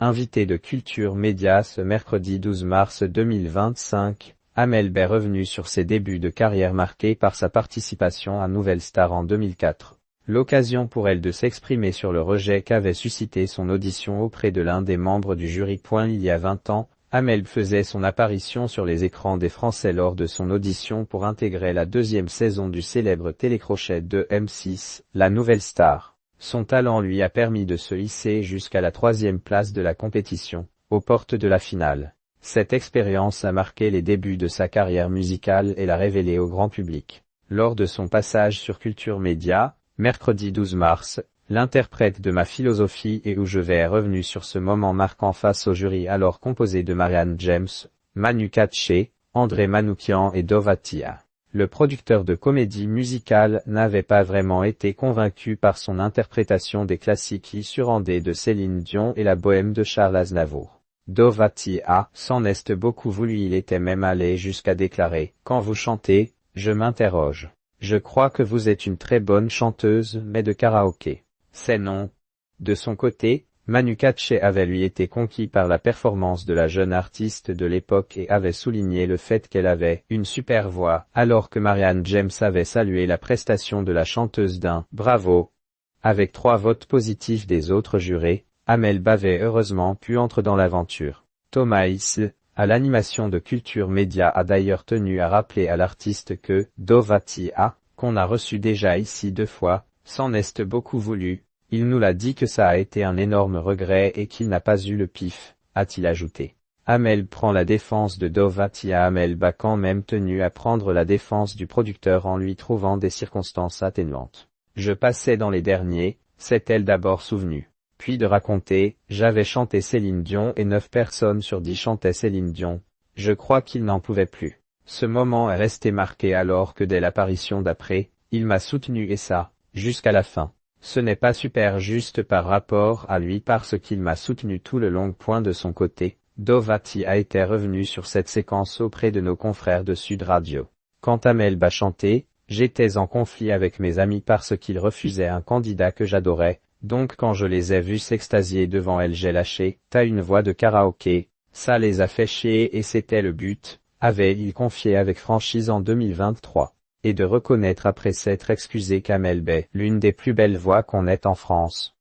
Invité de Culture Média ce mercredi 12 mars 2025, Amel B est revenu sur ses débuts de carrière marqués par sa participation à Nouvelle Star en 2004. L'occasion pour elle de s'exprimer sur le rejet qu'avait suscité son audition auprès de l'un des membres du jury. Il y a 20 ans, Amel B faisait son apparition sur les écrans des Français lors de son audition pour intégrer la deuxième saison du célèbre télécrochet de M6, La Nouvelle Star. Son talent lui a permis de se hisser jusqu'à la 3e place de la compétition, aux portes de la finale. Cette expérience a marqué les débuts de sa carrière musicale et l'a révélée au grand public. Lors de son passage sur Culture Média, mercredi 12 mars, l'interprète de Ma philosophie et Où je vais est revenu sur ce moment marquant face au jury alors composé de Marianne James, Manu Katché, André Manoukian et Dov Attia. Le producteur de comédie musicale n'avait pas vraiment été convaincu par son interprétation des classiques Issurandé de Céline Dion et La Bohème de Charles Aznavour. Dov Attia s'en est beaucoup voulu, il était même allé jusqu'à déclarer « Quand vous chantez, je m'interroge. Je crois que vous êtes une très bonne chanteuse mais de karaoké. C'est non. » De son côté, Manu Katché avait lui été conquis par la performance de la jeune artiste de l'époque et avait souligné le fait qu'elle avait une super voix, alors que Marianne James avait salué la prestation de la chanteuse d'un « bravo ». Avec 3 votes positifs des autres jurés, Amel B avait heureusement pu entrer dans l'aventure. Thomas Hiss, à l'animation de Culture Média, a d'ailleurs tenu à rappeler à l'artiste que « Dov Attia, qu'on a reçu déjà ici 2 fois, s'en est beaucoup voulu. Il nous l'a dit que ça a été un énorme regret et qu'il n'a pas eu le pif », a-t-il ajouté. Amel prend la défense de Dov Attia. Amel B a quand même tenu à prendre la défense du producteur en lui trouvant des circonstances atténuantes. « Je passais dans les derniers », s'est-elle d'abord souvenue. Puis de raconter « J'avais chanté Céline Dion et 9 personnes sur 10 chantaient Céline Dion. Je crois qu'il n'en pouvait plus. Ce moment est resté marqué alors que dès l'apparition d'après, il m'a soutenu et ça, jusqu'à la fin. Ce n'est pas super juste par rapport à lui parce qu'il m'a soutenu tout le long. » De son côté, Dov Attia a été revenu sur cette séquence auprès de nos confrères de Sud Radio. Quand Amel B a chanté, j'étais en conflit avec mes amis parce qu'ils refusaient un candidat que j'adorais, donc quand je les ai vus s'extasier devant elle j'ai lâché, t'as une voix de karaoké, ça les a fait chier et c'était le but, avait-il confié avec franchise en 2023. Et de reconnaître après s'être excusé qu'Amel B, l'une des plus belles voix qu'on ait en France.